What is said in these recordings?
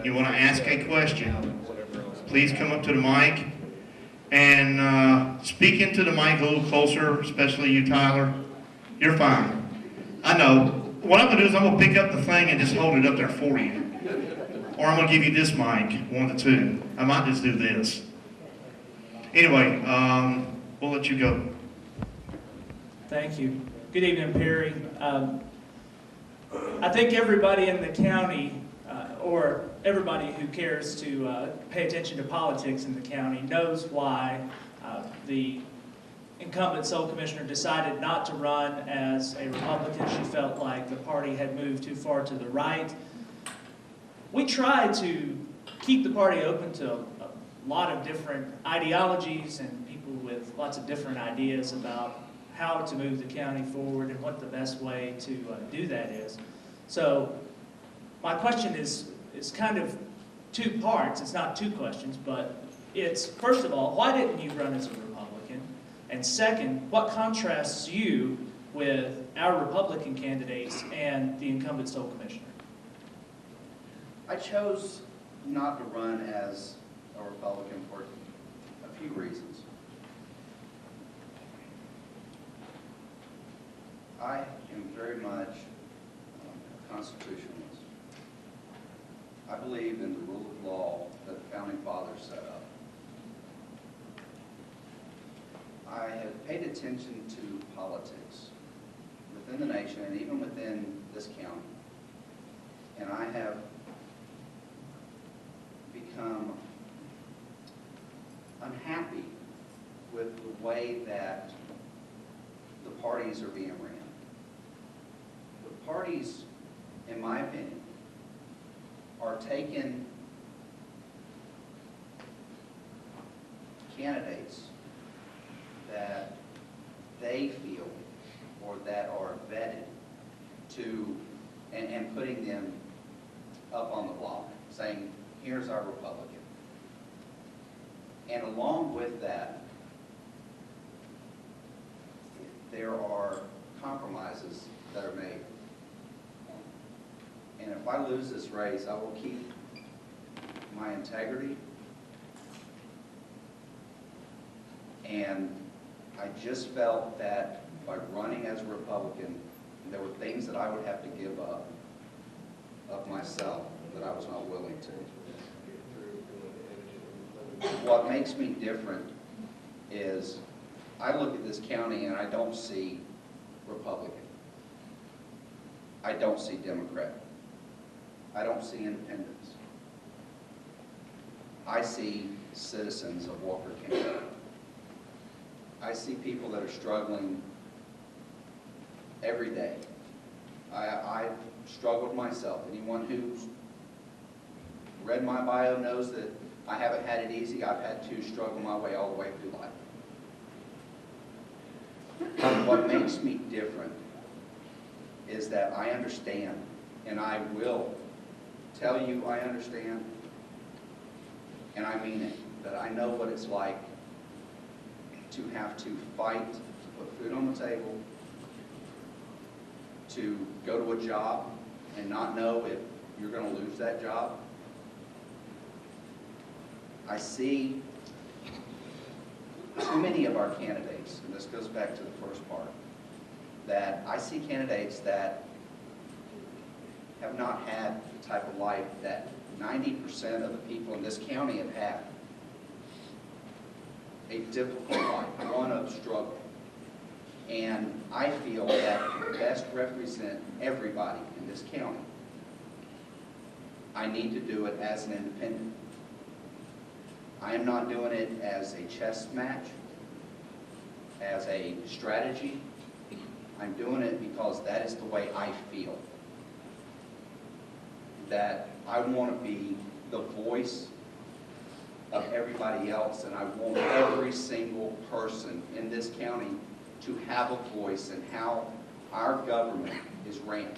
you want to ask a question, please come up to the mic and speak into the mic a little closer, especially you, Tyler. You're fine. I know. What I'm going to do is I'm going to pick up the thing and just hold it up there for you. Or I'm going to give you this mic, one of the two. I might just do this. Anyway, we'll let you go. Thank you. Good evening, Perry. I think everybody in the county, or everybody who cares to pay attention to politics in the county, knows why the incumbent Soul Commissioner decided not to run as a Republican. She felt like the party had moved too far to the right. We tried to keep the party open to a lot of different ideologies and people with lots of different ideas about how to move the county forward and what the best way to do that is. So my question is kind of two parts. It's not two questions, but it's, first of all, why didn't you run as a Republican? And second, what contrasts you with our Republican candidates and the incumbent Soul Commissioner? I chose not to run as a Republican for a few reasons. I am very much a constitutionalist. I believe in the rule of law that the Founding Fathers set up. I have paid attention to politics within the nation and even within this county, and I have become unhappy with the way that the parties are being ran. The parties, in my opinion, are taking candidates that they feel or that are vetted to, and putting them up on the block, saying, here's our Republican. And along with that, there are compromises that are made. And if I lose this race, I will keep my integrity. And I just felt that by running as a Republican, there were things that I would have to give up of myself that I was not willing to. What makes me different is I look at this county and I don't see Republican. I don't see Democrat. I don't see independents. I see citizens of Walker County. I see people that are struggling every day. I've struggled myself. Anyone who's read my bio knows that I haven't had it easy. I've had to struggle my way all the way through life. What makes me different is that I understand, and I will tell you I understand, and I mean it, that I know what it's like to have to fight to put food on the table, to go to a job and not know if you're going to lose that job. I see too many of our candidates, and this goes back to the first part, that I see candidates that have not had the type of life that 90% of the people in this county have had. A difficult life, one of struggle. And I feel that to best represent everybody in this county, I need to do it as an independent. I am not doing it as a chess match, as a strategy. I'm doing it because that is the way I feel. That I want to be the voice of everybody else, and I want every single person in this county to have a voice in how our government is ran.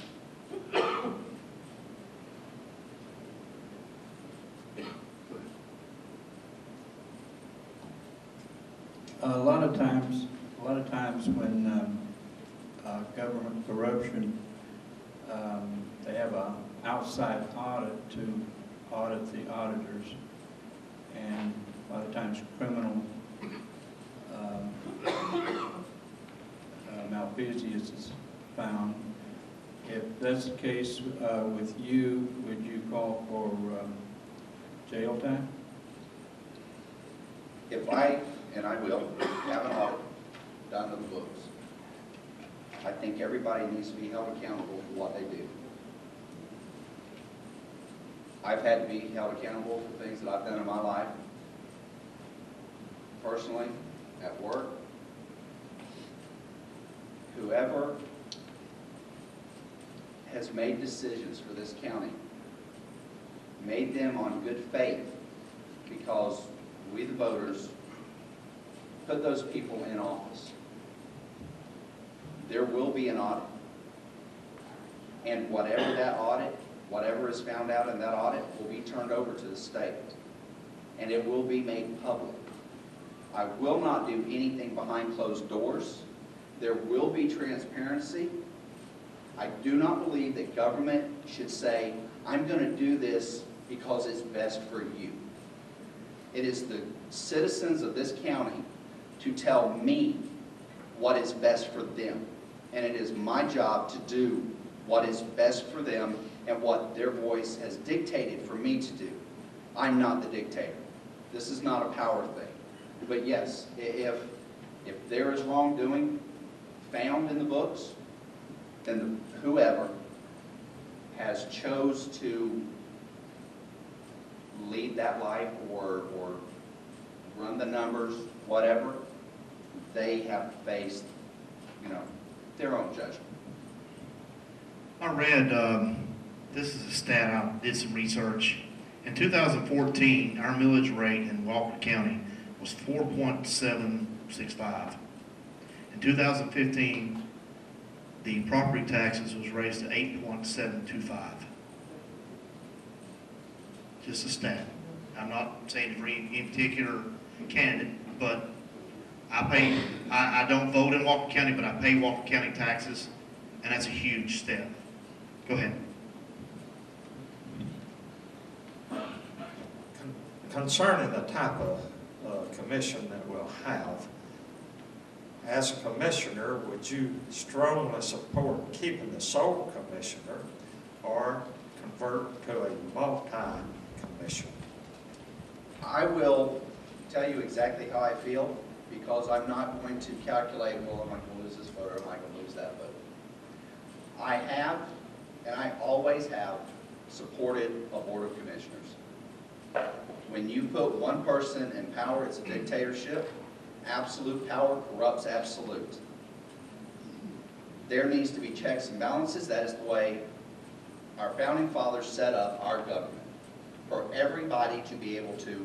A lot of times when government corruption, they have an outside audit to audit audit the auditors, and a lot of times criminal malfeasance is found. If that's the case with you, would you call for jail time? If I, and I will, have an audit done to the books, I think everybody needs to be held accountable for what they do. I've had to be held accountable for things that I've done in my life, personally, at work. Whoever has made decisions for this county, made them on good faith, because we, the voters, put those people in office. There will be an audit. And whatever that audit, whatever is found out in that audit will be turned over to the state. And it will be made public. I will not do anything behind closed doors. There will be transparency. I do not believe that government should say, I'm going to do this because it's best for you. It is the citizens of this county to tell me what is best for them. And it is my job to do what is best for them and what their voice has dictated for me to do. I'm not the dictator. This is not a power thing. But yes, if there is wrongdoing found in the books, then whoever has chose to lead that life or run the numbers, whatever, they have faced, their own judgment. I read, this is a stat, I did some research. In 2014, our millage rate in Walker County was 4.765. In 2015, the property taxes was raised to 8.725. Just a stat. I'm not saying for any particular candidate, but I don't vote in Walker County, but I pay Walker County taxes, and that's a huge step. Go ahead. Concerning the type of commission that we'll have, as a commissioner, would you strongly support keeping the sole commissioner or convert to a multi-commission? I will tell you exactly how I feel, because I'm not going to calculate, well, am I going to lose this vote or am I going to lose that vote? I have, and I always have, supported a board of commissioners. When you put one person in power, it's a dictatorship. Absolute power corrupts absolute. There needs to be checks and balances. That is the way our founding fathers set up our government, for everybody to be able to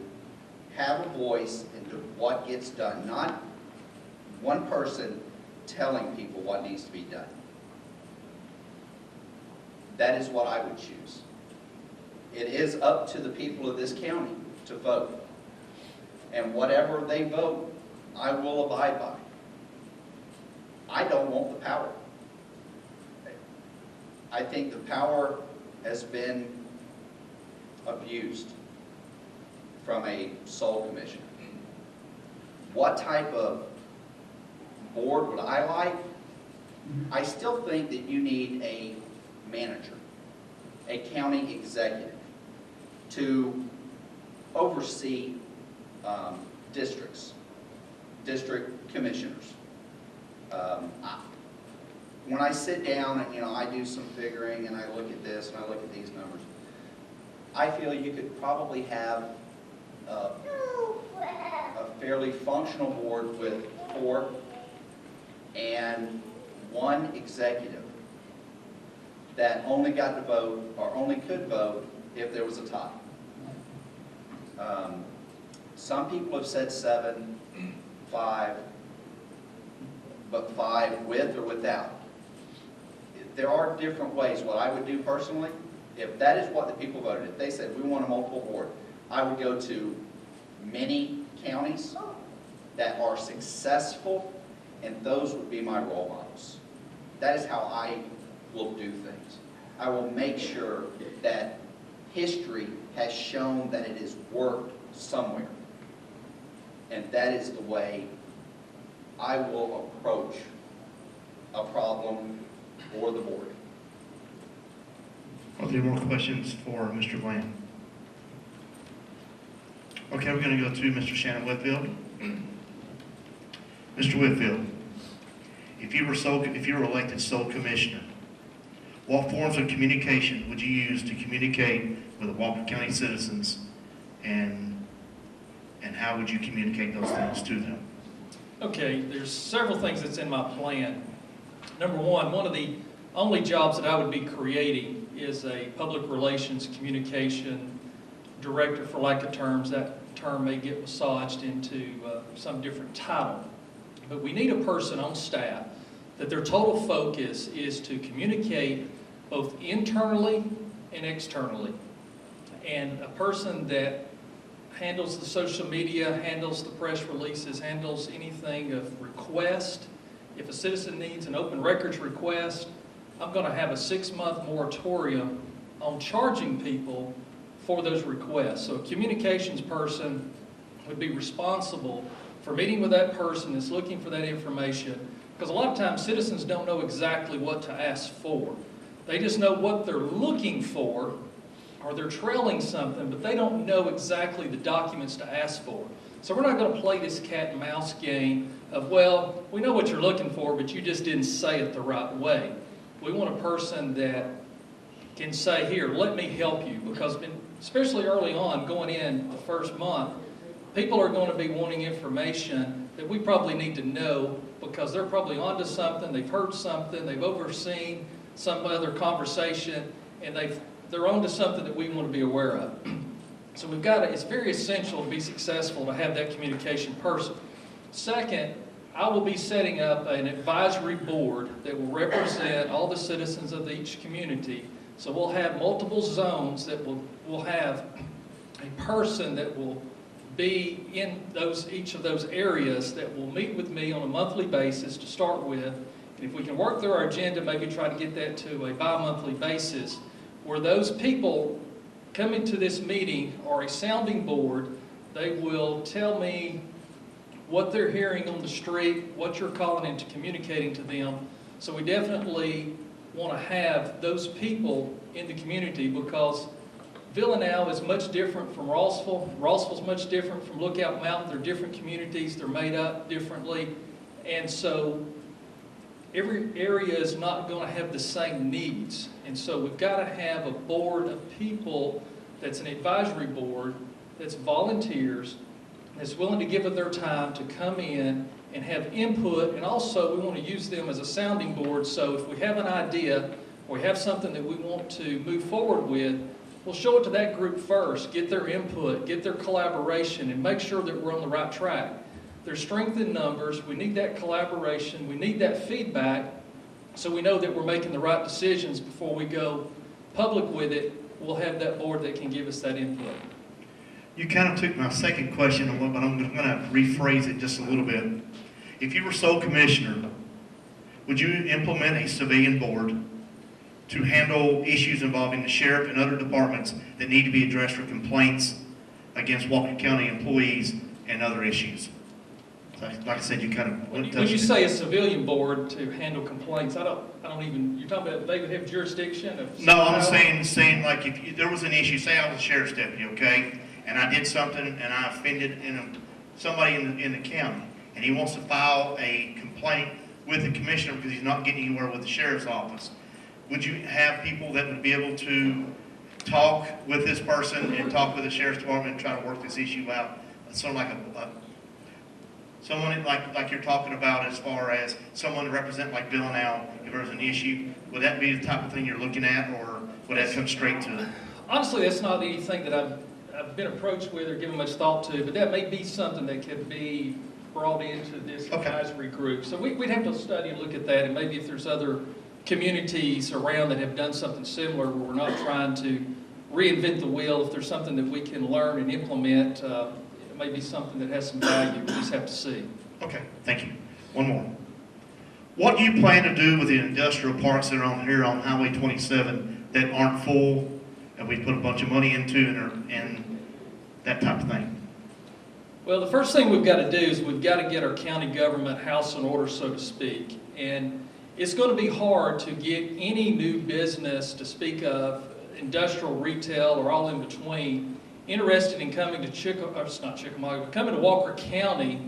have a voice into what gets done, not one person telling people what needs to be done. That is what I would choose. It is up to the people of this county to vote. And whatever they vote, I will abide by. I don't want the power. I think the power has been abused from a sole commissioner. What type of board would I like? I still think that you need a manager, a county executive, to oversee districts, district commissioners. When I sit down and I do some figuring and I look at this and I look at these numbers, I feel you could probably have a fairly functional board with 4 and 1 executive that only got to vote or only could vote if there was a tie. Some people have said 7, 5, but 5 with or without. There are different ways. What I would do personally, if that is what the people voted, if they said we want a multiple board, I would go to many counties that are successful, and those would be my role models. That is how I will do things. I will make sure that history has shown that it has worked somewhere. And that is the way I will approach a problem or the board. Are there more questions for Mr. Glenn? Okay, we're going to go to Mr. Shannon Whitfield. Mr. Whitfield, if you were elected sole commissioner, what forms of communication would you use to communicate with the Walker County citizens, and how would you communicate those things to them? Okay, there's several things that's in my plan. Number one of the only jobs that I would be creating is a public relations communication director, for lack of terms. That term may get massaged into some different title. But we need a person on staff that their total focus is to communicate both internally and externally. And a person that handles the social media, handles the press releases, handles anything of request. If a citizen needs an open records request, I'm going to have a 6-month moratorium on charging people for those requests. So a communications person would be responsible for meeting with that person that's looking for that information, because a lot of times citizens don't know exactly what to ask for. They just know what they're looking for, or they're trailing something, but they don't know exactly the documents to ask for. So we're not going to play this cat and mouse game of, well, we know what you're looking for, but you just didn't say it the right way. We want a person that can say, here, let me help you, because especially early on, going in the first month, people are going to be wanting information that we probably need to know, because they're probably onto something, they've heard something, they've overseen some other conversation, and they're onto something that we want to be aware of. So it's very essential to be successful to have that communication person. Second, I will be setting up an advisory board that will represent all the citizens of each community. So we'll have multiple zones that will have a person that will be in each of those areas that will meet with me on a monthly basis to start with. And if we can work through our agenda, maybe try to get that to a bi-monthly basis, where those people coming to this meeting are a sounding board. They will tell me what they're hearing on the street, what you're calling into communicating to them. So we definitely want to have those people in the community, because Villanelle is much different from Rossville. Rossville's much different from Lookout Mountain. They're different communities. They're made up differently. And so every area is not going to have the same needs. And so we've got to have a board of people that's an advisory board, that's volunteers, that's willing to give of their time to come in and have input. And also we want to use them as a sounding board. So if we have an idea, or we have something that we want to move forward with, we'll show it to that group first, get their input, get their collaboration, and make sure that we're on the right track. There's strength in numbers. We need that collaboration. We need that feedback, so we know that we're making the right decisions before we go public with it. We'll have that board that can give us that input. You kind of took my second question, but I'm going to rephrase it just a little bit. If you were sole commissioner, would you implement a civilian board to handle issues involving the sheriff and other departments that need to be addressed for complaints against Walker County employees and other issues? So, like I said, you kind of When you say a civilian board to handle complaints, I don't even, you're talking about they would have jurisdiction of? No, I'm saying like if there was an issue, say I was a sheriff's deputy, okay, and I did something and I offended somebody in the county, and he wants to file a complaint with the commissioner because he's not getting anywhere with the sheriff's office. Would you have people that would be able to talk with this person and talk with the sheriff's department and try to work this issue out? Sort of like someone like you're talking about, as far as someone to represent like Bill and Al, if there's an issue, would that be the type of thing you're looking at, or would that come straight to it? Honestly, that's not anything that I've been approached with or given much thought to, but that may be something that could be brought into this advisory group. So we'd have to study and look at that, and maybe if there's other communities around that have done something similar where we're not trying to reinvent the wheel, if there's something that we can learn and implement, it may be something that has some value. We just have to see. Okay, thank you. One more. What do you plan to do with the industrial parks that are on here on Highway 27 that aren't full that we put a bunch of money into and that type of thing? Well, the first thing we've got to do is we've got to get our county government house in order, so to speak. And it's going to be hard to get any new business to speak of, industrial, retail, or all in between, interested in coming to coming to Walker County,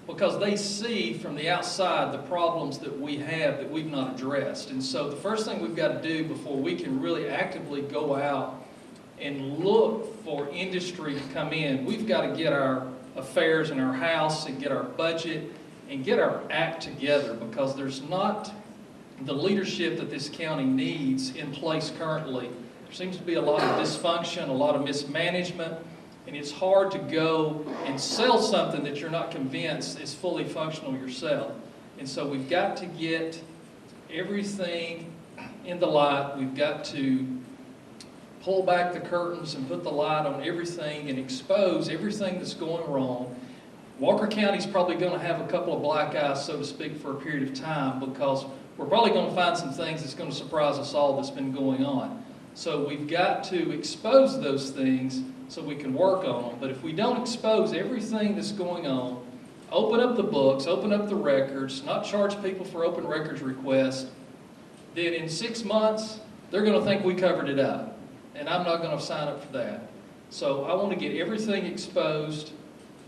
because they see from the outside the problems that we have that we've not addressed. And so the first thing we've got to do before we can really actively go out and look for industry to come in, we've got to get our affairs in our house and get our budget and get our act together, because there's not the leadership that this county needs in place currently. There seems to be a lot of dysfunction, a lot of mismanagement, and it's hard to go and sell something that you're not convinced is fully functional yourself. And so we've got to get everything in the light. We've got to pull back the curtains and put the light on everything and expose everything that's going wrong. Walker County's probably going to have a couple of black eyes, so to speak, for a period of time, because we're probably going to find some things that's going to surprise us all that's been going on. So we've got to expose those things so we can work on them. But if we don't expose everything that's going on, open up the books, open up the records, not charge people for open records requests, then in 6 months, they're going to think we covered it up. And I'm not going to sign up for that. So I want to get everything exposed,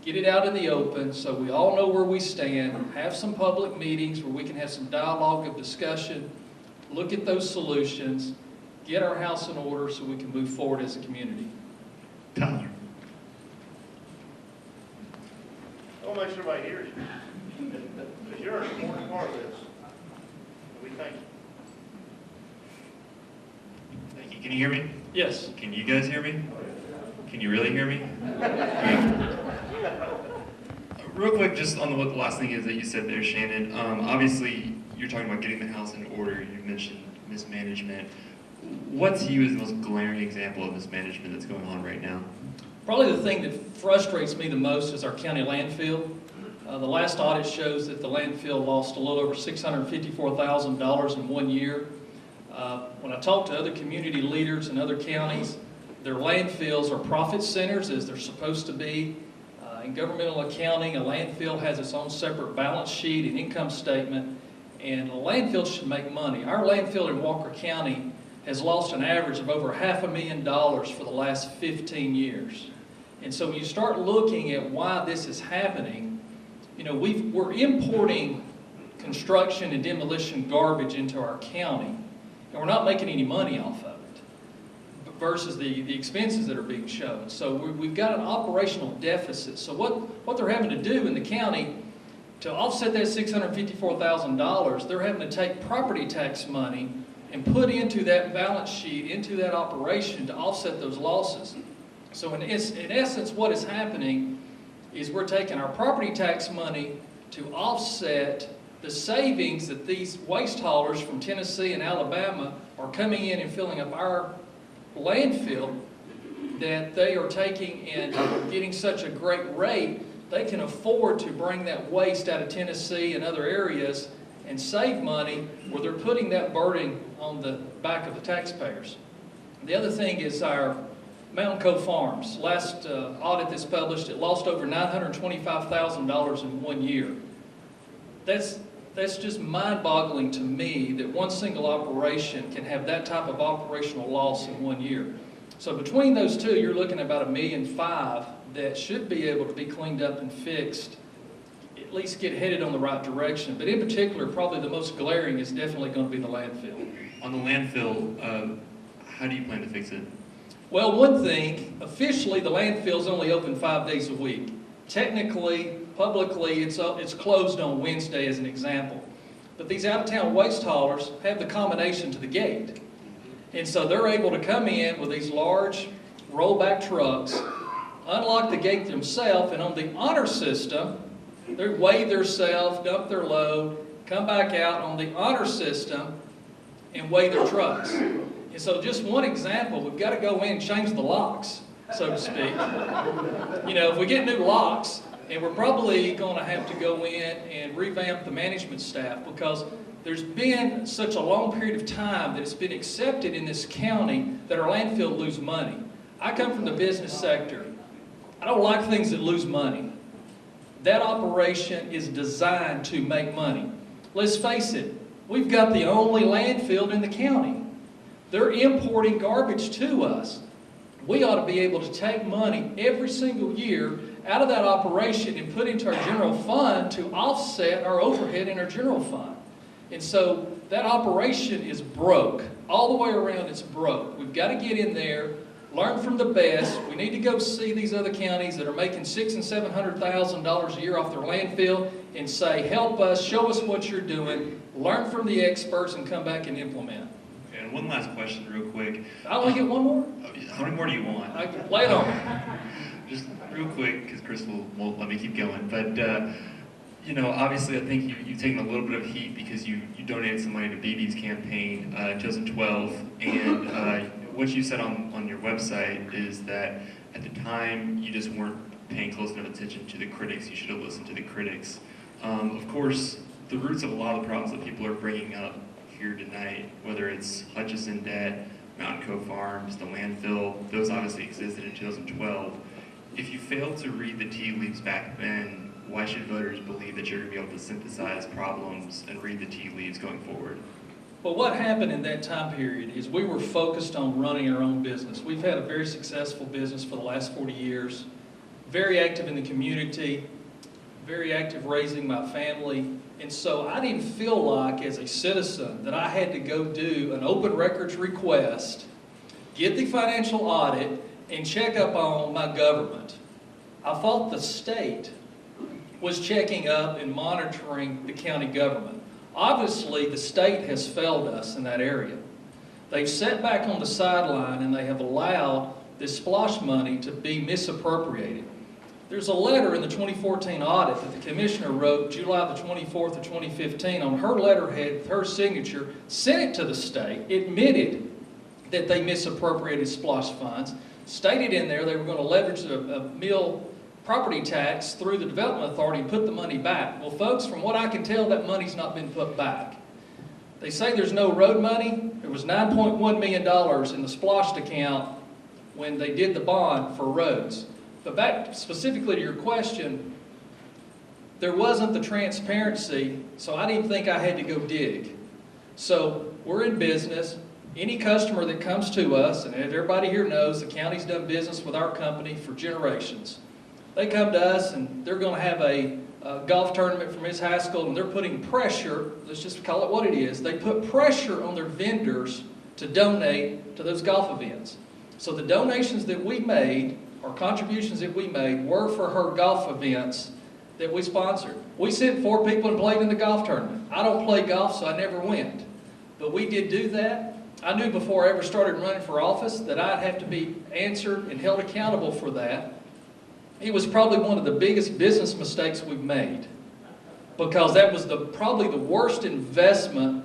get it out in the open so we all know where we stand, have some public meetings where we can have some dialogue of discussion, look at those solutions, get our house in order so we can move forward as a community. Tyler? I want to make sure everybody hears you, because you're an important part of this. We thank you. Thank you. Can you hear me? Yes. Can you guys hear me? Can you really hear me? Real quick, just on what the last thing is that you said there, Shannon. Obviously, you're talking about getting the house in order. You mentioned mismanagement. What to you is the most glaring example of mismanagement that's going on right now? Probably the thing that frustrates me the most is our county landfill. The last audit shows that the landfill lost a little over $654,000 in 1 year. When I talk to other community leaders in other counties, their landfills are profit centers, as they're supposed to be. In governmental accounting, a landfill has its own separate balance sheet and income statement, and a landfill should make money. Our landfill in Walker County has lost an average of over $500,000 for the last 15 years. And so when you start looking at why this is happening, you know, we're importing construction and demolition garbage into our county, and we're not making any money off of it versus the expenses that are being shown. So we've got an operational deficit. So what they're having to do in the county to offset that $654,000, they're having to take property tax money and put into that balance sheet, into that operation to offset those losses. So in essence, what is happening is we're taking our property tax money to offset the savings that these waste haulers from Tennessee and Alabama are coming in and filling up our landfill, that they are taking and getting such a great rate, they can afford to bring that waste out of Tennessee and other areas and save money, where they're putting that burden on the back of the taxpayers. The other thing is our Mountain Cove Farms. Last audit that's published, it lost over $925,000 in 1 year. That's just mind-boggling to me that one single operation can have that type of operational loss in 1 year. So between those two, you're looking at about $1.5 million that should be able to be cleaned up and fixed, at least get headed on the right direction. But in particular, probably the most glaring is definitely going to be the landfill. On the landfill, how do you plan to fix it? Well, one thing, officially the landfill's only open 5 days a week. Technically, publicly, it's closed on Wednesday as an example. But these out-of-town waste haulers have the combination to the gate. And so they're able to come in with these large rollback trucks, unlock the gate themselves, and on the honor system, they weigh themselves, dump their load, come back out on the honor system, and weigh their trucks. And so just one example, we've got to go in and change the locks, so to speak. You know, if we get new locks, and we're probably going to have to go in and revamp the management staff, because There's been such a long period of time that it's been accepted in this county that our landfill lose money. I come from the business sector. I don't like things that lose money. That operation is designed to make money. Let's face it, we've got the only landfill in the county. They're importing garbage to us. We ought to be able to take money every single year out of that operation and put into our general fund to offset our overhead in our general fund. And so that operation is broke. All the way around it's broke. We've got to get in there, learn from the best. We need to go see these other counties that are making $600,000 and $700,000 a year off their landfill and say, help us, show us what you're doing, learn from the experts and come back and implement. Okay, and one last question real quick. I only get one more? How many more do you want? Lay it on. Just real quick, because Chris won't let me keep going. But, you know, obviously I think you've taken a little bit of heat because you donated some money to BB's campaign in 2012. And what you said on your website is that at the time you just weren't paying close enough attention to the critics. You should have listened to the critics. Of course, the roots of a lot of the problems that people are bringing up here tonight, whether it's Hutchison debt, Mountain Cove Farms, the landfill, those obviously existed in 2012. If you failed to read the tea leaves back then, why should voters believe that you're going to be able to synthesize problems and read the tea leaves going forward? Well, what happened in that time period is we were focused on running our own business. We've had a very successful business for the last 40 years, very active in the community, very active raising my family. And so I didn't feel like, as a citizen, that I had to go do an open records request, get the financial audit, and check up on my government. I thought the state was checking up and monitoring the county government. Obviously, the state has failed us in that area. They've sat back on the sideline and they have allowed this SPLOST money to be misappropriated. There's a letter in the 2014 audit that the commissioner wrote July the 24th of 2015 on her letterhead with her signature, sent it to the state, admitted that they misappropriated SPLOST funds, stated in there they were going to leverage a mill property tax through the Development Authority and put the money back. Well, folks, from what I can tell, that money's not been put back. They say there's no road money. There was $9.1 million in the SPLOST account when they did the bond for roads. But back specifically to your question, there wasn't the transparency, so I didn't think I had to go dig. So we're in business. Any customer that comes to us, and everybody here knows the county's done business with our company for generations. They come to us and they're going to have a golf tournament for Ms. Haskell, and they're putting pressure, let's just call it what it is, they put pressure on their vendors to donate to those golf events. So the donations that we made, or contributions that we made, were for her golf events that we sponsored. We sent 4 people and played in the golf tournament. I don't play golf, so I never went. But we did do that. I knew before I ever started running for office that I'd have to be answered and held accountable for that. It was probably one of the biggest business mistakes we've made, because that was probably the worst investment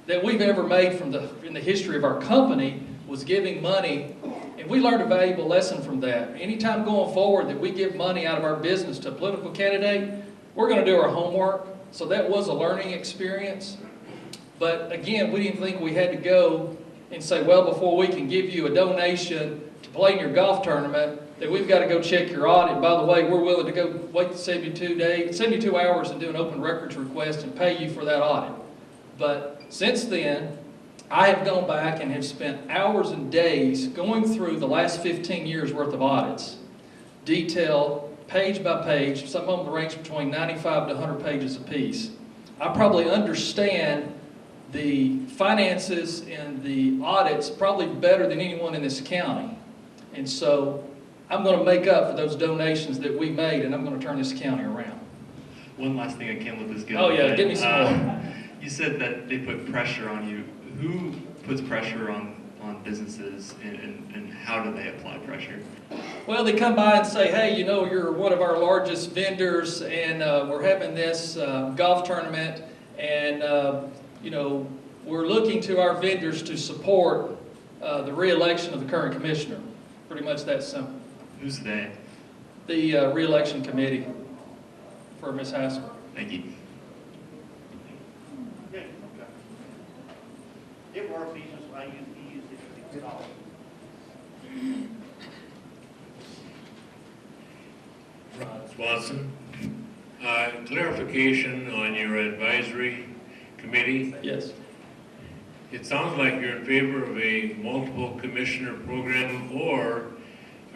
that we've ever made in the history of our company, was giving money. And we learned a valuable lesson from that. Anytime going forward that we give money out of our business to a political candidate, we're going to do our homework. So that was a learning experience. But again, we didn't think we had to go and say, well, before we can give you a donation to play in your golf tournament, that we've got to go check your audit. By the way, we're willing to go wait 72 hours and do an open records request and pay you for that audit. But since then, I have gone back and have spent hours and days going through the last 15 years worth of audits, detailed, page by page. Some of them range between 95 to 100 pages apiece. I probably understand the finances and the audits probably better than anyone in this county. And so I'm going to make up for those donations that we made, and I'm going to turn this county around. One last thing I can't let this go. Oh yeah, give me some more. You said that they put pressure on you. Who puts pressure on businesses, and how do they apply pressure? Well, they come by and say, hey, you know, you're one of our largest vendors, and we're having this golf tournament, and you know, we're looking to our vendors to support the re-election of the current commissioner. Pretty much that simple. Who's they? The re-election committee for Ms. Haskell. Thank you. Okay, Swanson. Clarification on your advisory committee. Yes. It sounds like you're in favor of a multiple commissioner program, or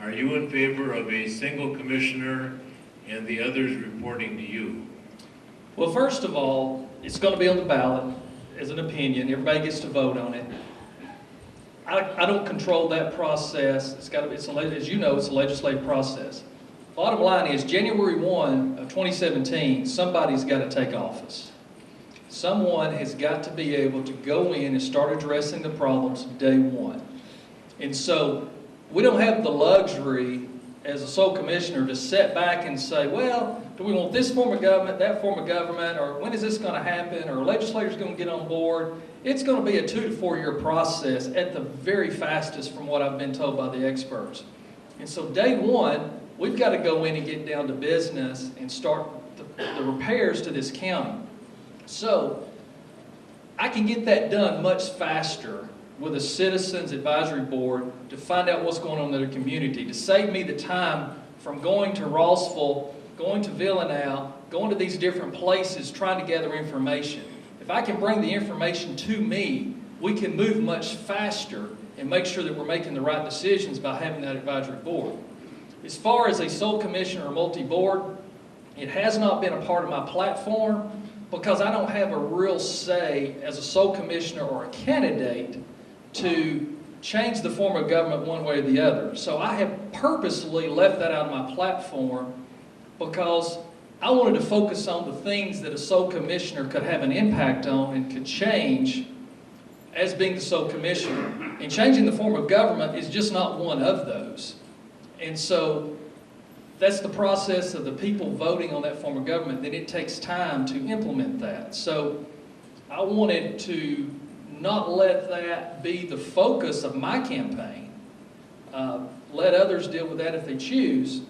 are you in favor of a single commissioner and the others reporting to you? Well, first of all, it's going to be on the ballot as an opinion. Everybody gets to vote on it. I don't control that process. As you know, it's a legislative process. Bottom line is, January 1 of 2017, somebody's got to take office. Someone has got to be able to go in and start addressing the problems day one. And so we don't have the luxury as a sole commissioner to sit back and say, well, do we want this form of government, that form of government, or when is this going to happen, or legislators going to get on board? It's going to be a 2 to 4 year process at the very fastest from what I've been told by the experts. And so day one, we've got to go in and get down to business and start the repairs to this county. So I can get that done much faster with a citizens advisory board to find out what's going on in the community, to save me the time from going to Rossville, going to Villanelle, going to these different places, trying to gather information. If I can bring the information to me, we can move much faster and make sure that we're making the right decisions by having that advisory board. As far as a sole commissioner or multi-board, it has not been a part of my platform because I don't have a real say as a sole commissioner or a candidate to change the form of government one way or the other. So I have purposely left that out of my platform because I wanted to focus on the things that a sole commissioner could have an impact on and could change as being the sole commissioner. And changing the form of government is just not one of those. And so that's the process of the people voting on that form of government, that it takes time to implement that. So I wanted to not let that be the focus of my campaign. Let others deal with that if they choose.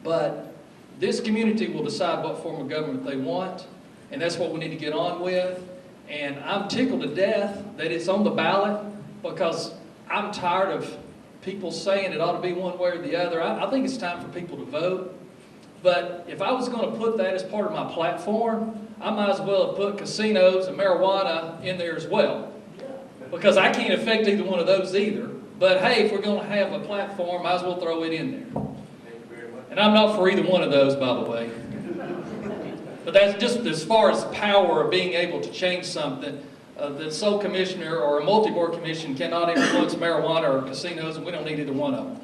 But this community will decide what form of government they want, and that's what we need to get on with. And I'm tickled to death that it's on the ballot because I'm tired of people saying it ought to be one way or the other. I think it's time for people to vote. But if I was going to put that as part of my platform, I might as well have put casinos and marijuana in there as well. Because I can't affect either one of those either. But hey, if we're going to have a platform, might as well throw it in there. And I'm not for either one of those, by the way. But that's just as far as power of being able to change something. The sole commissioner or a multi-board commission cannot influence marijuana or casinos, and we don't need either one of them.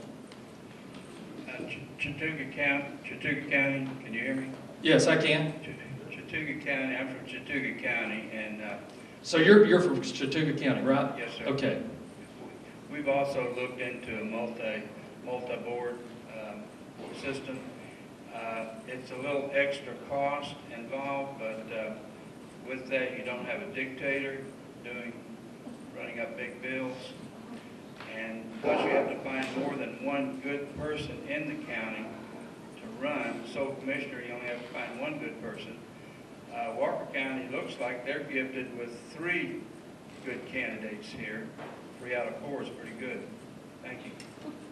Chattooga County, can you hear me? Yes, I can. Chattooga County, I'm from Chattooga County, and So you're from Chattooga County, right? yes, sir. Okay. We've also looked into a multi-board system. It's a little extra cost involved, but with that, you don't have a dictator running up big bills. And plus you have to find more than one good person in the county to run. Sole commissioner, you only have to find one good person. Walker County looks like they're gifted with 3 good candidates here. 3 out of 4 is pretty good. Thank you.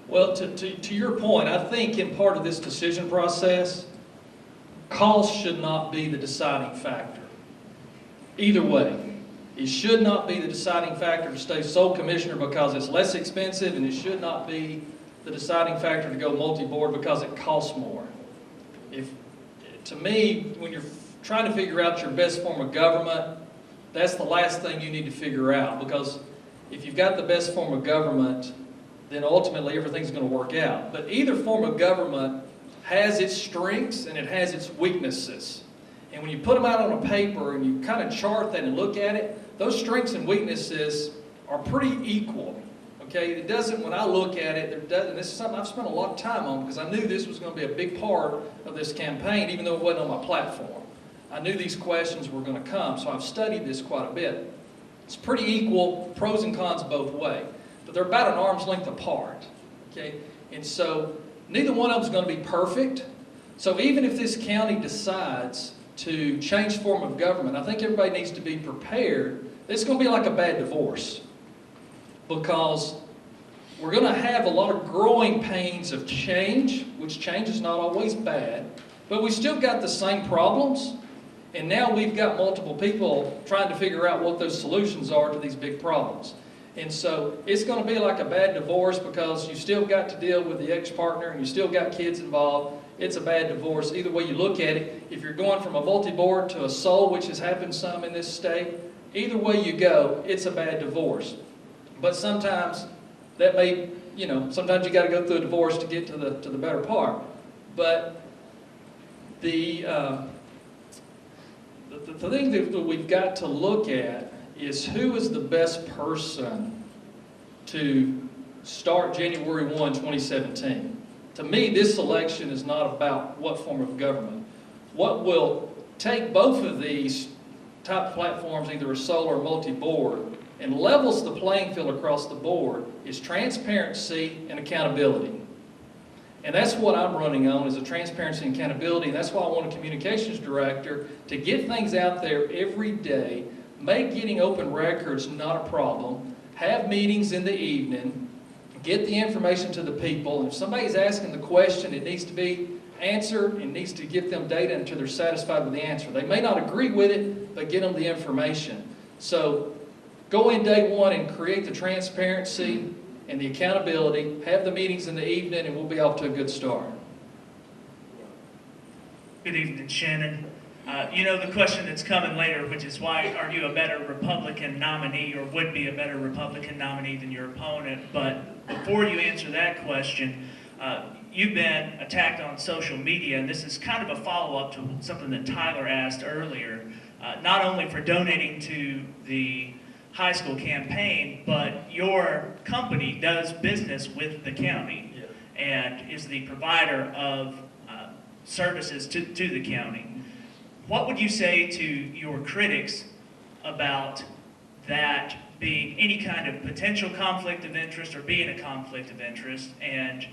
Well, to your point, I think in part of this decision process, cost should not be the deciding factor. Either way, it should not be the deciding factor to stay sole commissioner because it's less expensive, and it should not be the deciding factor to go multi-board because it costs more. To me, when you're trying to figure out your best form of government, that's the last thing you need to figure out, because if you've got the best form of government, then ultimately everything's going to work out. But either form of government has its strengths and it has its weaknesses. And when you put them out on a paper and you kind of chart that and look at it, those strengths and weaknesses are pretty equal. Okay, it doesn't, when I look at it, and this is something I've spent a lot of time on because I knew this was going to be a big part of this campaign, even though it wasn't on my platform. I knew these questions were going to come, so I've studied this quite a bit. It's pretty equal, pros and cons both ways, but they're about an arm's length apart. Okay, and so neither one of them is going to be perfect. So even if this county decides to change form of government, I think everybody needs to be prepared. It's going to be like a bad divorce, because we're going to have a lot of growing pains of change, which change is not always bad, But we still got the same problems, and now we've got multiple people trying to figure out what those solutions are to these big problems. And so it's going to be like a bad divorce because you still got to deal with the ex-partner and you still got kids involved. It's a bad divorce. Either way you look at it, if you're going from a multi-board to a sole, which has happened some in this state, either way you go, it's a bad divorce. But sometimes that may, sometimes you got to go through a divorce to get to the better part. But the thing that we've got to look at is who is the best person to start January 1, 2017. To me, this election is not about what form of government. What will take both of these type platforms, either a sole or multi-board, and levels the playing field across the board is transparency and accountability. And that's what I'm running on, is a transparency and accountability. And that's why I want a communications director to get things out there every day, make getting open records not a problem, have meetings in the evening, get the information to the people. And if somebody's asking the question, it needs to be answered and needs to give them data until they're satisfied with the answer. They may not agree with it, but get them the information. So go in day one and create the transparency and the accountability, have the meetings in the evening, and we'll be off to a good start. Good evening, Shannon. The question that's coming later, which is why are you a better Republican nominee or would be a better Republican nominee than your opponent? But before you answer that question, you've been attacked on social media, and this is kind of a follow-up to something that Tyler asked earlier, not only for donating to the high school campaign, but your company does business with the county and is the provider of services to the county. What would you say to your critics about that being any kind of potential conflict of interest or being a conflict of interest, and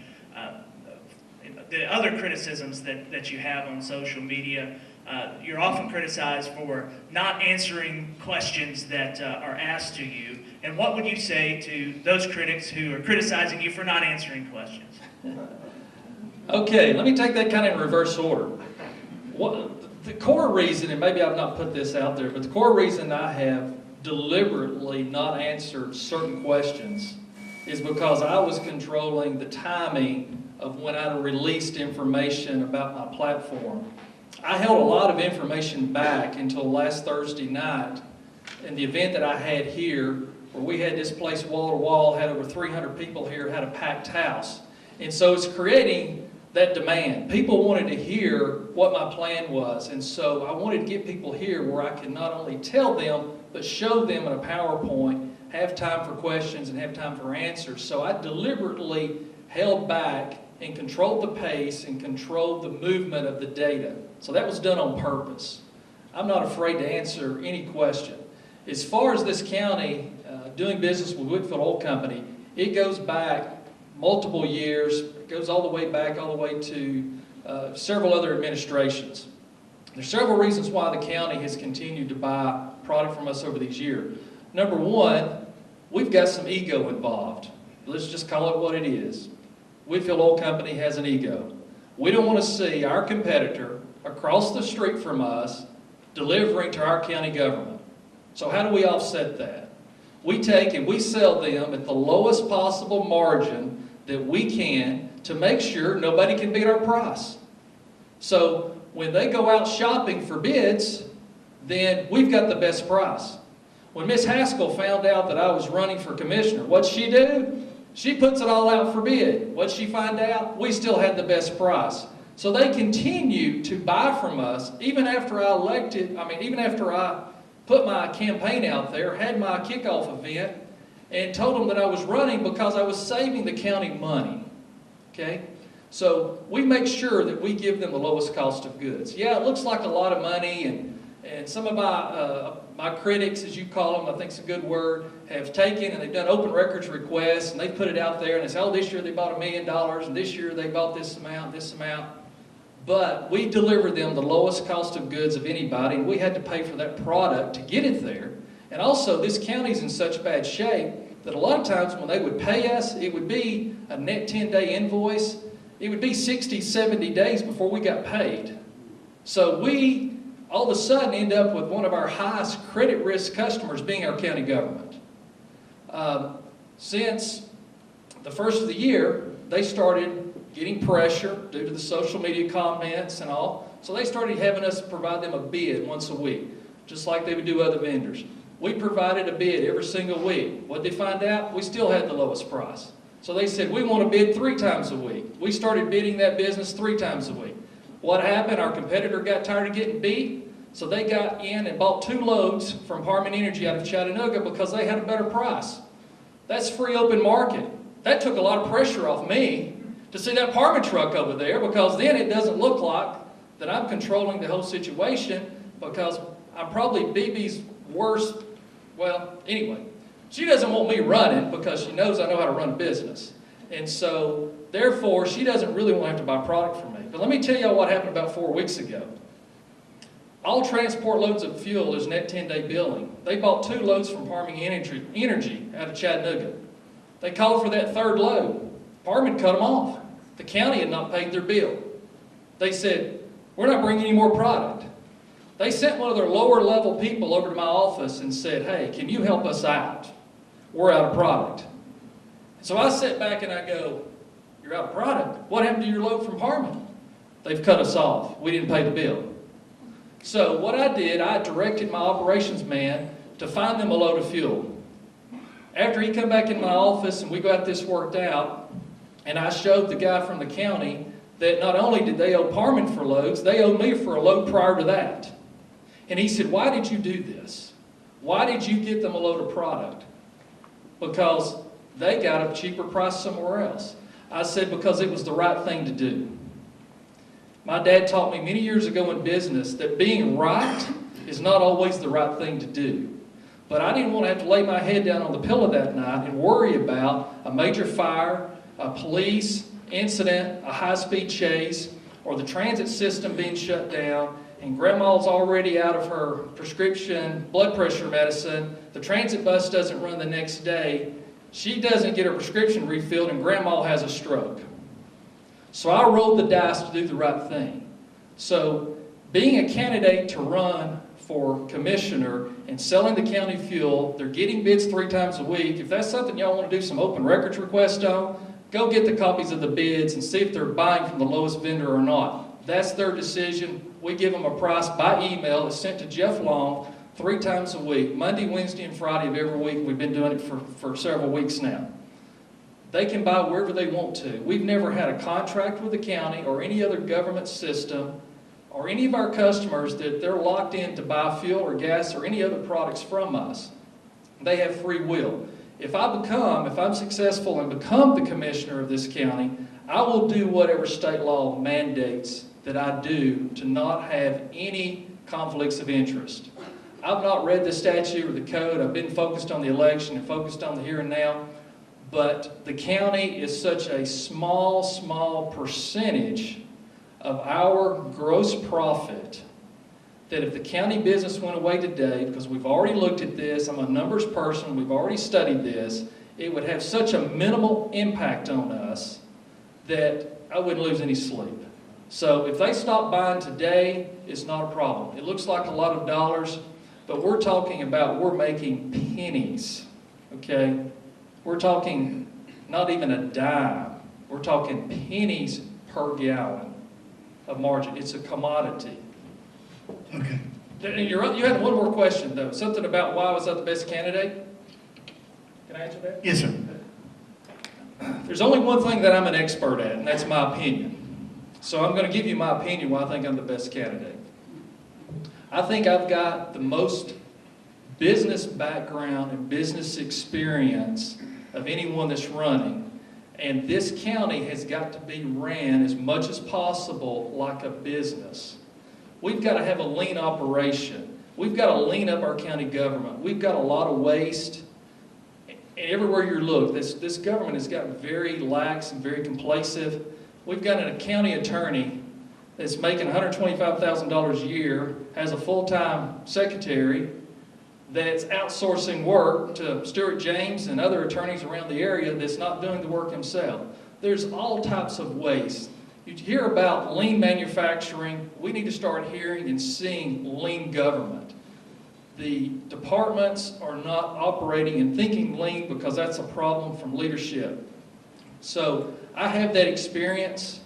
the other criticisms that you have on social media? You're often criticized for not answering questions that are asked to you. And what would you say to those critics who are criticizing you for not answering questions? Okay, let me take that kind of in reverse order. The core reason, and maybe I've not put this out there, but the core reason I have deliberately not answered certain questions is because I was controlling the timing of when I released information about my platform. I held a lot of information back until last Thursday night in the event that I had here, where we had this place wall to wall, had over 300 people here, had a packed house. And so it's creating that demand. People wanted to hear what my plan was, and so I wanted to get people here where I could not only tell them, but show them in a PowerPoint, have time for questions and have time for answers. So I deliberately held back and controlled the pace and controlled the movement of the data. So that was done on purpose. I'm not afraid to answer any question. As far as this county doing business with Whitfield Oil Company, it goes back multiple years. It goes all the way back, to several other administrations. There's several reasons why the county has continued to buy product from us over these years. Number one, we've got some ego involved. Let's just call it what it is. Whitfield Oil Company has an ego. We don't want to see our competitor across the street from us delivering to our county government. So how do we offset that? We take and we sell them at the lowest possible margin that we can to make sure nobody can beat our price. So when they go out shopping for bids, then we've got the best price. When Ms. Haskell found out that I was running for commissioner, what'd she do? She puts it all out for bid. What'd she find out? We still had the best price. So they continue to buy from us even after even after I put my campaign out there, had my kickoff event, and told them that I was running because I was saving the county money. Okay? So we make sure that we give them the lowest cost of goods. Yeah, it looks like a lot of money, and some of my critics, as you call them, I think it's a good word, have taken and they've done open records requests, and they put it out there, and they say, oh, this year they bought $1 million, and this year they bought this amount. But we deliver them the lowest cost of goods of anybody, and we had to pay for that product to get it there. And also, this county's in such bad shape that a lot of times when they would pay us, it would be a net 10-day invoice. It would be 60, 70 days before we got paid. So we, all of a sudden, end up with one of our highest credit risk customers being our county government. Since the first of the year, they started getting pressure due to the social media comments and all. So they started having us provide them a bid once a week, just like they would do other vendors. We provided a bid every single week. What they find out? We still had the lowest price. So they said, we want to bid 3 times a week. We started bidding that business 3 times a week. What happened? Our competitor got tired of getting beat, so they got in and bought 2 loads from Harmon Energy out of Chattanooga because they had a better price. That's free open market. That took a lot of pressure off me to see that Harmon truck over there, because then it doesn't look like that I'm controlling the whole situation, because I'm probably BB's worst. Well, anyway, she doesn't want me running because she knows I know how to run a business. And so, therefore, she doesn't really want to have to buy product from me. But let me tell you what happened about 4 weeks ago. All transport loads of fuel is net 10-day billing. They bought 2 loads from Harmon Energy out of Chattanooga. They called for that 3rd load. Harmon cut them off. The county had not paid their bill. They said, we're not bringing any more product. They sent one of their lower level people over to my office and said, hey, can you help us out? We're out of product. So I sit back and I go, you're out of product? What happened to your load from Harmon? They've cut us off. We didn't pay the bill. So what I did, I directed my operations man to find them a load of fuel. After he come back in my office and we got this worked out, and I showed the guy from the county that not only did they owe Harmon for loads, they owed me for a load prior to that. And he said, why did you do this? Why did you get them a load of product? Because they got a cheaper price somewhere else. I said, because it was the right thing to do. My dad taught me many years ago in business that being right is not always the right thing to do. But I didn't want to have to lay my head down on the pillow that night and worry about a major fire, a police incident, a high-speed chase, or the transit system being shut down, and Grandma's already out of her prescription blood pressure medicine, the transit bus doesn't run the next day, she doesn't get her prescription refilled, and Grandma has a stroke. So I rolled the dice to do the right thing. So being a candidate to run for commissioner and selling the county fuel, they're getting bids 3 times a week. If that's something y'all want to do some open records request on, go get the copies of the bids and see if they're buying from the lowest vendor or not. That's their decision. We give them a price by email. It's sent to Jeff Long 3 times a week, Monday, Wednesday, and Friday of every week. We've been doing it for several weeks now. They can buy wherever they want to. We've never had a contract with the county or any other government system or any of our customers that they're locked in to buy fuel or gas or any other products from us. They have free will. If I'm successful and become the commissioner of this county, I will do whatever state law mandates that I do to not have any conflicts of interest. I've not read the statute or the code. I've been focused on the election and focused on the here and now. But the county is such a small percentage of our gross profit that if the county business went away today, because we've already looked at this, I'm a numbers person, we've already studied this, it would have such a minimal impact on us that I wouldn't lose any sleep. So if they stop buying today, it's not a problem. It looks like a lot of dollars, but we're talking about we're making pennies, okay? We're talking not even a dime. We're talking pennies per gallon of margin. It's a commodity. Okay. You had one more question, though. Something about why was I the best candidate? Can I answer that? Yes, sir. There's only one thing that I'm an expert at, and that's my opinion. So I'm going to give you my opinion why I think I'm the best candidate. I think I've got the most business background and business experience of anyone that's running. And this county has got to be ran as much as possible like a business. We've got to have a lean operation. We've got to lean up our county government. We've got a lot of waste. And everywhere you look, this government has gotten very lax and very complacent. We've got a county attorney that's making $125,000 a year, has a full-time secretary that's outsourcing work to Stuart James and other attorneys around the area that's not doing the work himself. There's all types of waste. You hear about lean manufacturing, we need to start hearing and seeing lean government. The departments are not operating and thinking lean because that's a problem from leadership. So I have that experience.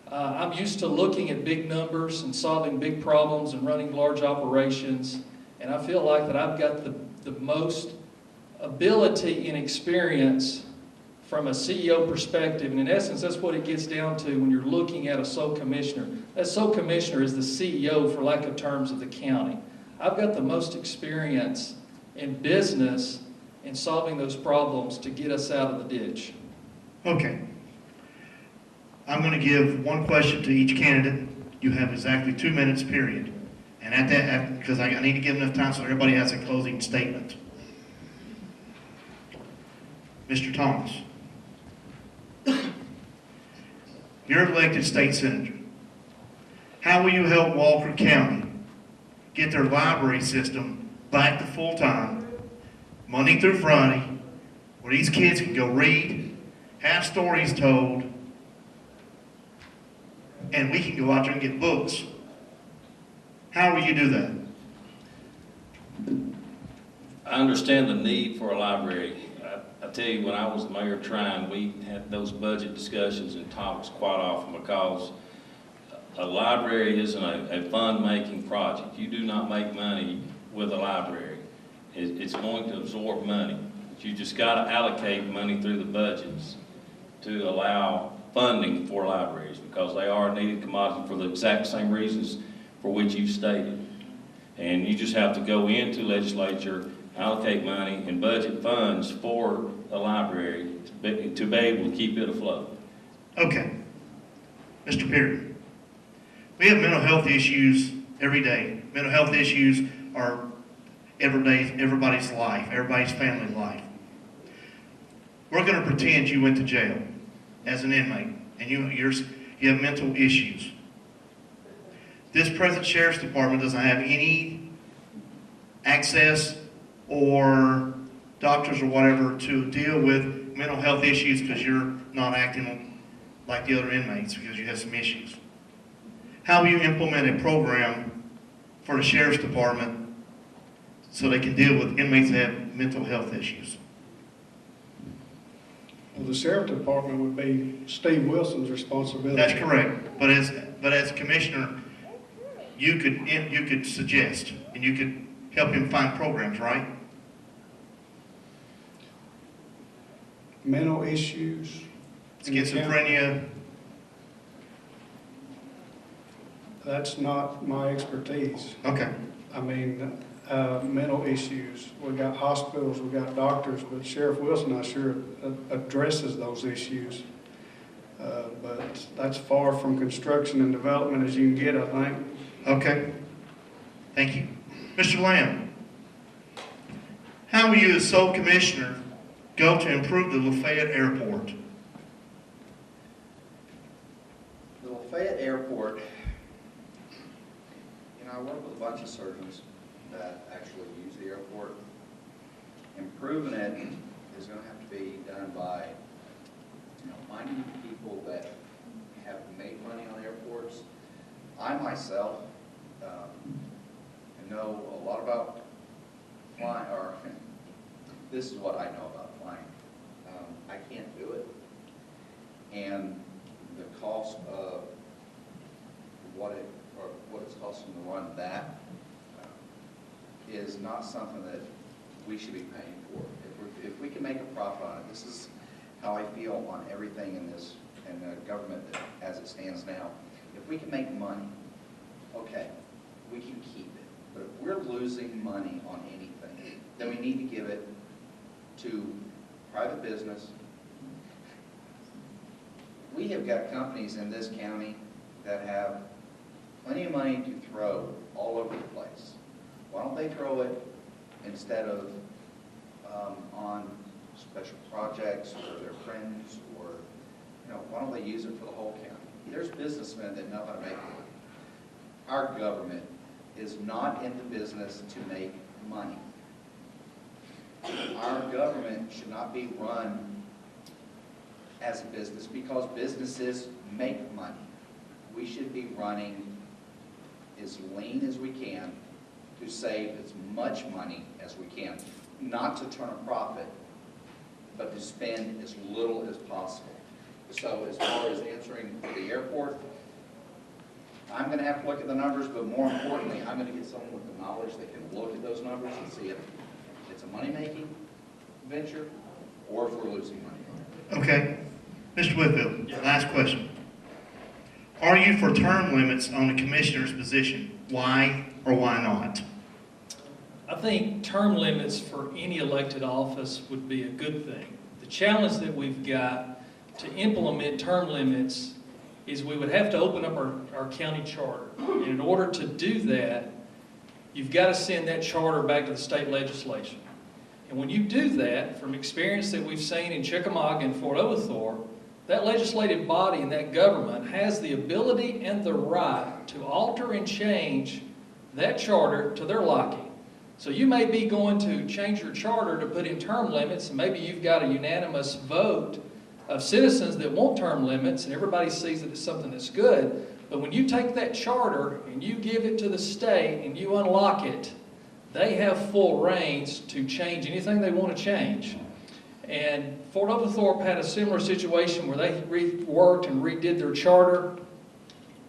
I'm used to looking at big numbers and solving big problems and running large operations. And I feel like that I've got the most ability and experience from a CEO perspective. And in essence, that's what it gets down to when you're looking at a sole commissioner. That sole commissioner is the CEO, for lack of terms, of the county. I've got the most experience in business in solving those problems to get us out of the ditch. Okay. I'm going to give one question to each candidate. You have exactly 2 minutes, period. And at that, because I need to give enough time so everybody has a closing statement. Mr. Thomas, you're elected state senator. How will you help Walker County get their library system back to full-time, Monday through Friday, where these kids can go read, have stories told, and we can go out there and get books? How will you do that? I understand the need for a library. I tell you, when I was the mayor of Trine, we had those budget discussions and talks quite often because a library isn't a fund-making project. You do not make money with a library. It's going to absorb money. But you just got to allocate money through the budgets to allow funding for libraries because they are a needed commodity for the exact same reasons for which you've stated. And you just have to go into legislature, allocate money and budget funds for a library to be able to keep it afloat. Okay. Mr. Perry, we have mental health issues every day. Mental health issues are everybody's life, everybody's family life. We're going to pretend you went to jail as an inmate and you have mental issues. This present sheriff's department doesn't have any access or doctors or whatever to deal with mental health issues because you're not acting like the other inmates because you have some issues. How will you implement a program for the sheriff's department so they can deal with inmates that have mental health issues? Well, the sheriff department would be Steve Wilson's responsibility. That's correct. But as commissioner, you could suggest and you could help him find programs, right? Mental issues. Schizophrenia. That's not my expertise. Okay. I mean, mental issues. We got hospitals, we got doctors, but Sheriff Wilson, I'm sure, addresses those issues. But that's far from construction and development as you can get, I think. Okay. Thank you. Mr. Lamb, how will you as sole commissioner go to improve the Lafayette Airport? The Lafayette Airport, I work with a bunch of surgeons that actually use the airport. Improving it is going to have to be done by, finding people that have made money on airports. I myself know a lot about flying, or this is what I know about flying. I can't do it, and the cost of what it's costing to run that is not something that we should be paying for. If we can make a profit on it, this is how I feel on everything in this and the government as it stands now. If we can make money, okay, we can keep it. But if we're losing money on anything, then we need to give it to private business. We have got companies in this county that have plenty of money to throw all over the place. Why don't they throw it instead of on special projects or their friends, or why don't they use it for the whole county? There's businessmen that know how to make money. Our government is not in the business to make money. Our government should not be run as a business because businesses make money. we should be running as lean as we can to save as much money as we can. Not to turn a profit, but to spend as little as possible. So as far as answering for the airport, I'm gonna have to look at the numbers, but more importantly, I'm gonna get someone with the knowledge that can look at those numbers and see if it's a money-making venture or if we're losing money. Okay. Mr. Whitfield, last question. Are you for term limits on the commissioner's position? Why or why not? I think term limits for any elected office would be a good thing. The challenge that we've got to implement term limits is we would have to open up our county charter. And in order to do that, you've got to send that charter back to the state legislation. And when you do that, from experience that we've seen in Chickamauga and Fort Oglethorpe, that legislative body and that government has the ability and the right to alter and change that charter to their liking. So you may be going to change your charter to put in term limits, and maybe you've got a unanimous vote of citizens that want term limits, and everybody sees that it's something that's good. But when you take that charter and you give it to the state and you unlock it, they have full reins to change anything they want to change. And Fort Oglethorpe had a similar situation where they reworked and redid their charter,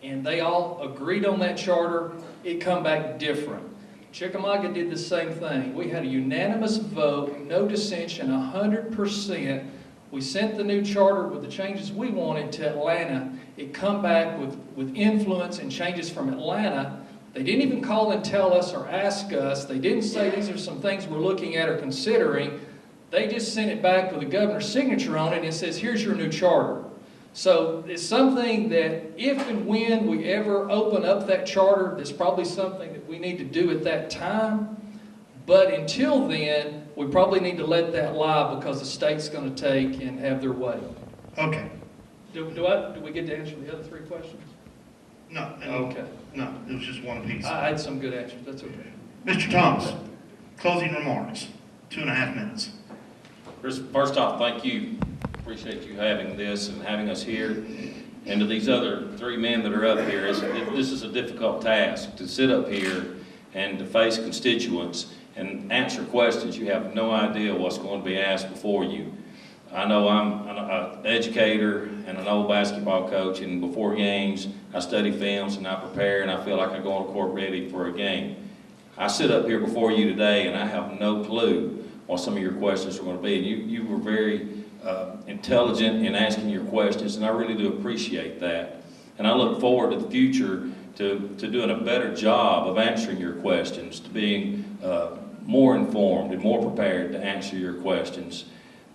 and they all agreed on that charter. It come back different. Chickamauga did the same thing. We had a unanimous vote, no dissension, 100%. We sent the new charter with the changes we wanted to Atlanta. It come back with influence and changes from Atlanta. They didn't even call and tell us or ask us. They didn't say these are some things we're looking at or considering. They just sent it back with the governor's signature on it and it says, here's your new charter. So it's something that if and when we ever open up that charter, there's probably something that we need to do at that time. But until then, we probably need to let that lie because the state's going to take and have their way. Okay. Do we get to answer the other three questions? No. Okay. No, it was just one piece. I had some good answers. That's okay. Mr. Thomas, closing remarks, 2.5 minutes. Chris, first off, thank you. Appreciate you having this and having us here. And to these other three men that are up here, this is a difficult task to sit up here and to face constituents and answer questions. You have no idea what's going to be asked before you. I know I'm an educator and an old basketball coach, and before games, I study films and I prepare and I feel like I go on court ready for a game. I sit up here before you today and I have no clue what some of your questions are going to be. You were very intelligent in asking your questions, and I really do appreciate that. And I look forward to the future to doing a better job of answering your questions, to being more informed and more prepared to answer your questions.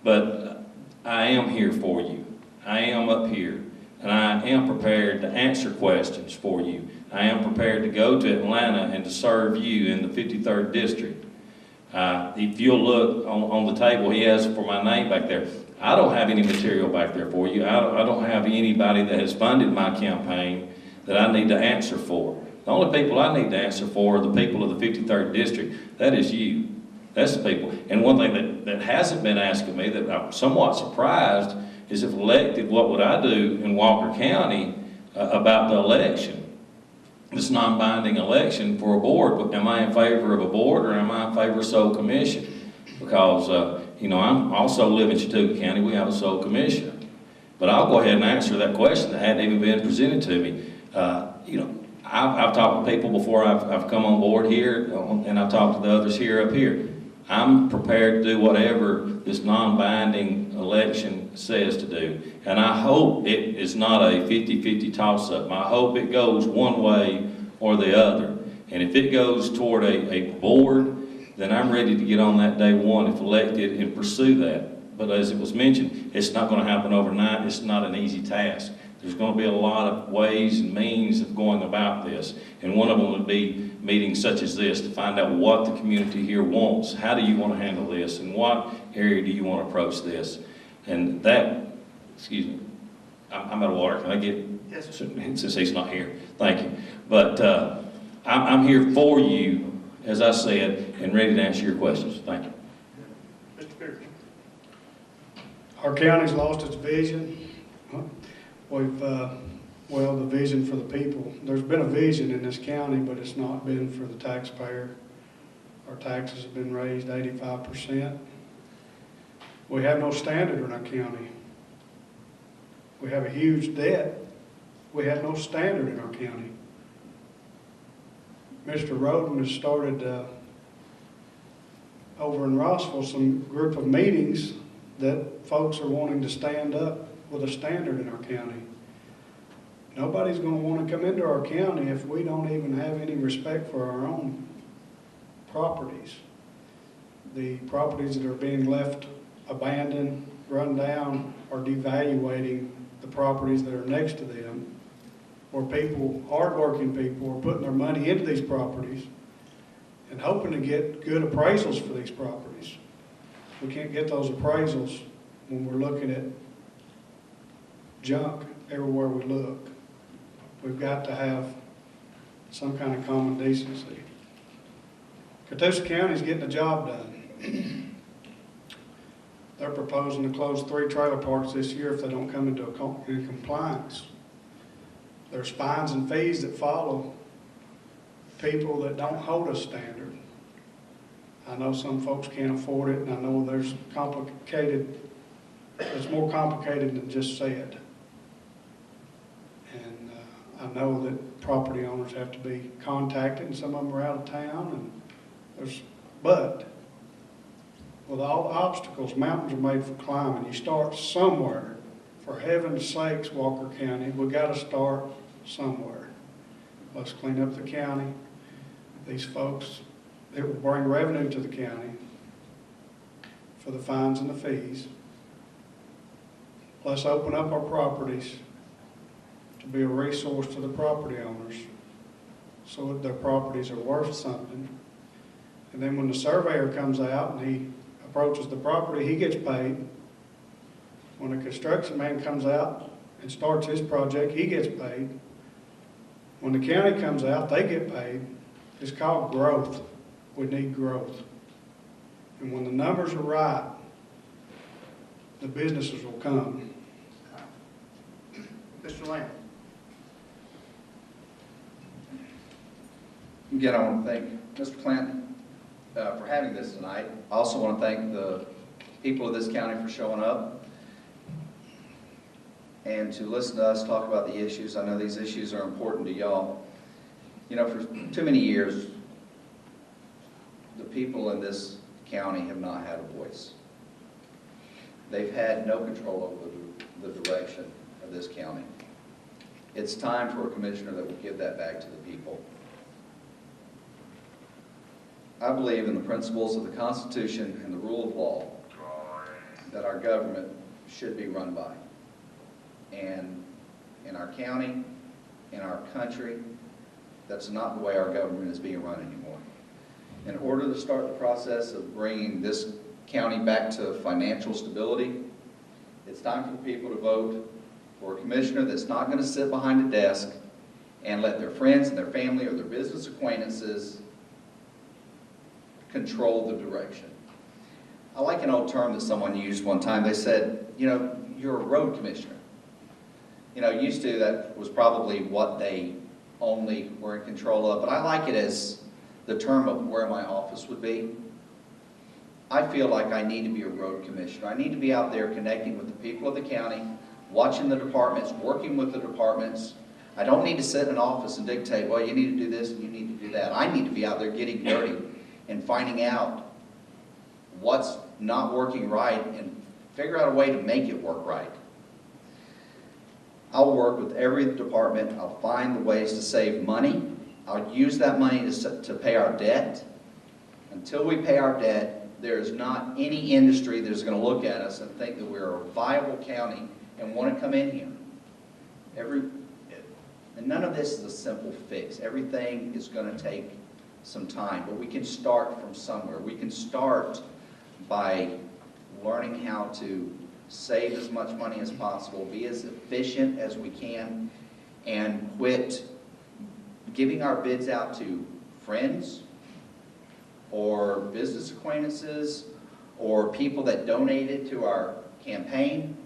But I am here for you. I am up here, and I am prepared to answer questions for you. I am prepared to go to Atlanta and to serve you in the 53rd District. If you'll look on the table, he has for my name back there. I don't have any material back there for you. I don't have anybody that has funded my campaign that I need to answer for. The only people I need to answer for are the people of the 53rd District. That is you. That's the people. And one thing that hasn't been asked of me that I'm somewhat surprised is if elected, what would I do in Walker County about the election? This non-binding election for a board. Am I in favor of a board or am I in favor of sole commission? Because, you know, I'm also live in Chattooga County. We have a sole commissioner. But I'll go ahead and answer that question that hadn't even been presented to me. You know, I've talked to people before I've come on board here, and I've talked to the others here up here. I'm prepared to do whatever this non-binding election says to do. And I hope it is not a 50-50 toss-up. I hope it goes one way or the other. And if it goes toward a board, then I'm ready to get on that day one if elected and pursue that. But as it was mentioned, it's not going to happen overnight. It's not an easy task. There's going to be a lot of ways and means of going about this. And one of them would be meetings such as this to find out what the community here wants. How do you want to handle this? And what area do you want to approach this? And that, excuse me, I'm out of water. Can I get, yes, since he's not here. Thank you. But I'm here for you, as I said, and ready to answer your questions. Thank you. Mr. Pierce. Our Our county's lost its vision. well, the vision for the people. There's been a vision in this county, but it's not been for the taxpayer. Our taxes have been raised 85%. We have no standard in our county. We have a huge debt. We have no standard in our county. Mr. Roden has started over in Rossville some group of meetings that folks are wanting to stand up with a standard in our county. Nobody's going to want to come into our county if we don't even have any respect for our own properties. The properties that are being left abandoned, run down, are devaluating the properties that are next to them, where people, hardworking people, are putting their money into these properties and hoping to get good appraisals for these properties. We can't get those appraisals when we're looking at junk everywhere we look. We've got to have some kind of common decency. Catoosa County's getting the job done. They're proposing to close 3 trailer parks this year if they don't come into compliance. There's fines and fees that follow people that don't hold a standard. I know some folks can't afford it, and I know there's complicated, it's more complicated than just said. And I know that property owners have to be contacted, and some of them are out of town, and but with all the obstacles, mountains are made for climbing. You start somewhere. For heaven's sakes, Walker County, we got to start somewhere. Let's clean up the county. These folks, it will bring revenue to the county for the fines and the fees. Let's open up our properties to be a resource to the property owners so that their properties are worth something. And then when the surveyor comes out and he approaches the property, he gets paid. When a construction man comes out and starts his project, he gets paid. When the county comes out, they get paid. It's called growth. We need growth. And when the numbers are right, the businesses will come. Mr. Lamb. Again, I want to thank Mr. Plant for having this tonight. I also want to thank the people of this county for showing up and to listen to us talk about the issues. I know these issues are important to y'all. You know, for too many years, the people in this county have not had a voice. They've had no control over the direction of this county. It's time for a commissioner that will give that back to the people. I believe in the principles of the Constitution and the rule of law that our government should be run by. And in our county, in our country, that's not the way our government is being run anymore. In order to start the process of bringing this county back to financial stability, it's time for the people to vote for a commissioner that's not going to sit behind a desk and let their friends and their family or their business acquaintances control the direction. I like an old term that someone used one time. They said, you know, you're a road commissioner. You know, used to that was probably what they only were in control of, but I like it as the term of where my office would be. I feel like I need to be a road commissioner. I need to be out there connecting with the people of the county, watching the departments, working with the departments. I don't need to sit in an office and dictate, well, you need to do this and you need to do that. I need to be out there getting dirty and finding out what's not working right and figure out a way to make it work right. I'll work with every department. I'll find the ways to save money. I'll use that money to pay our debt. Until we pay our debt, there is not any industry that is going to look at us and think that we're a viable county and want to come in here. And none of this is a simple fix. Everything is going to take some time, but we can start from somewhere. We can start by learning how to save as much money as possible, be as efficient as we can, and quit giving our bids out to friends or business acquaintances or people that donated to our campaign.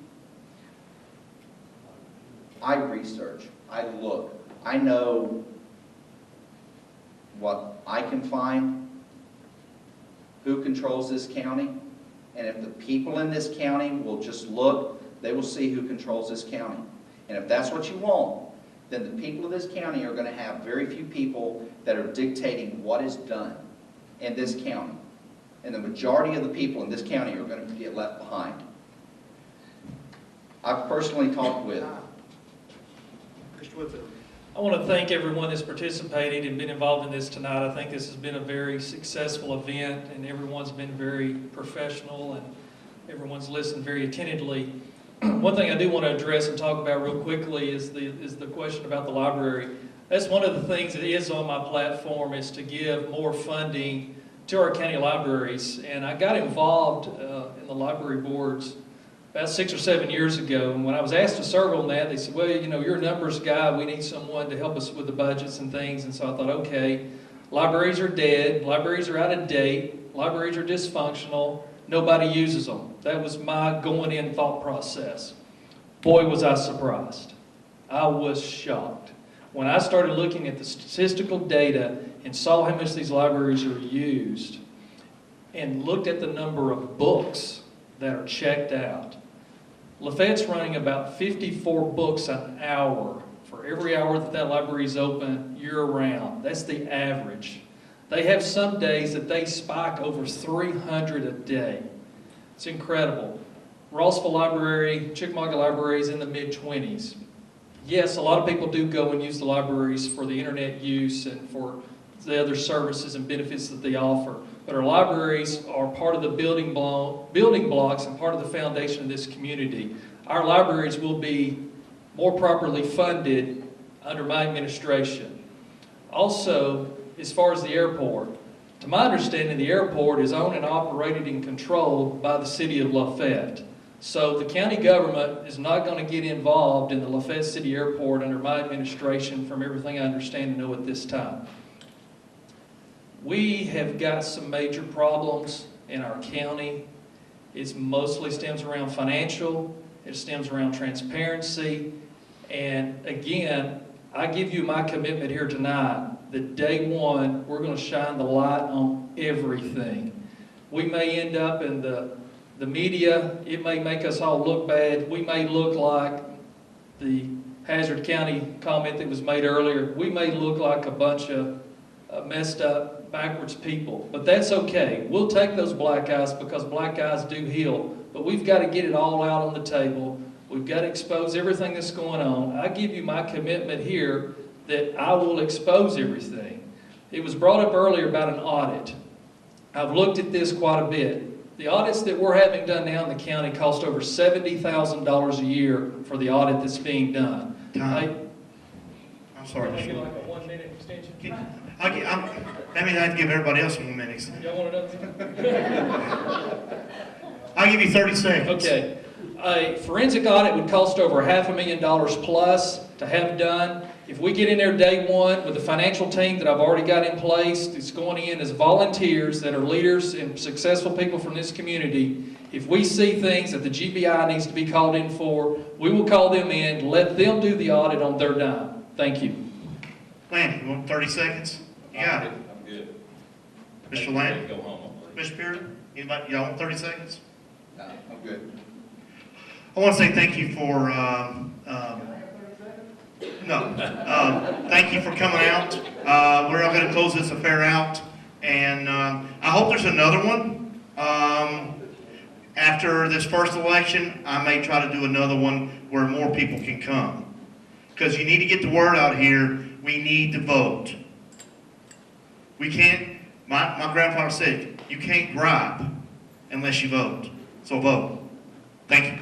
I research, I look, I know what I can find, who controls this county, and if the people in this county will just look, they will see who controls this county. And if that's what you want, then the people of this county are going to have very few people that are dictating what is done in this county. And the majority of the people in this county are going to get left behind. I've personally talked with Mr. Whitfield. I want to thank everyone that's participated and been involved in this tonight. I think this has been a very successful event, and everyone's been very professional, and everyone's listened very attentively. One thing I do want to address and talk about real quickly is the question about the library. That's one of the things that is on my platform, is to give more funding to our county libraries. And I got involved in the library boards about 6 or 7 years ago, and when I was asked to serve on that, they said, well, you know, you're a numbers guy, we need someone to help us with the budgets and things. And so I thought, okay, libraries are dead, libraries are out of date, libraries are dysfunctional, nobody uses them. That was my going in thought process. Boy, was I surprised. I was shocked. When I started looking at the statistical data and saw how much these libraries are used, and looked at the number of books that are checked out, Lafayette's running about 54 books an hour for every hour that that library is open year-round. That's the average. They have some days that they spike over 300 a day. It's incredible. Rossville Library, Chickamauga Library is in the mid-20s. Yes, a lot of people do go and use the libraries for the internet use and for the other services and benefits that they offer. But our libraries are part of the building blocks and part of the foundation of this community. Our libraries will be more properly funded under my administration. Also, as far as the airport, to my understanding, the airport is owned and operated and controlled by the city of Lafayette. So the county government is not going to get involved in the Lafayette City Airport under my administration, from everything I understand and know at this time. We have got some major problems in our county. It mostly stems around financial, it stems around transparency, and again, I give you my commitment here tonight that day one, we're going to shine the light on everything. We may end up in the media, it may make us all look bad, we may look like the Hazard County comment that was made earlier, we may look like a bunch of messed up, backwards people, but that's okay. We'll take those black eyes because black eyes do heal, but we've got to get it all out on the table. We've got to expose everything that's going on. I give you my commitment here that I will expose everything. It was brought up earlier about an audit. I've looked at this quite a bit. The audits that we're having done now in the county cost over $70,000 a year for the audit that's being done. I'm sorry. Maybe like a 1 minute extension. That means I have to give everybody else 1 minute. Y'all want another? I'll give you 30 seconds. Okay. A forensic audit would cost over $500,000 plus to have done. If we get in there day one with the financial team that I've already got in place, that's going in as volunteers that are leaders and successful people from this community, if we see things that the GBI needs to be called in for, we will call them in, let them do the audit on their dime. Thank you. Landy, you want 30 seconds? You got it. I'm good. Mr. Landy? Go home. Mr. Pearson? Anybody? Y'all want 30 seconds? No, I'm good. I want to say thank you for, thank you for coming out. We're all going to close this affair out, and I hope there's another one. After this first election, I may try to do another one where more people can come. Because you need to get the word out here, we need to vote. We can't, my grandfather said, you can't gripe unless you vote. So vote. Thank you.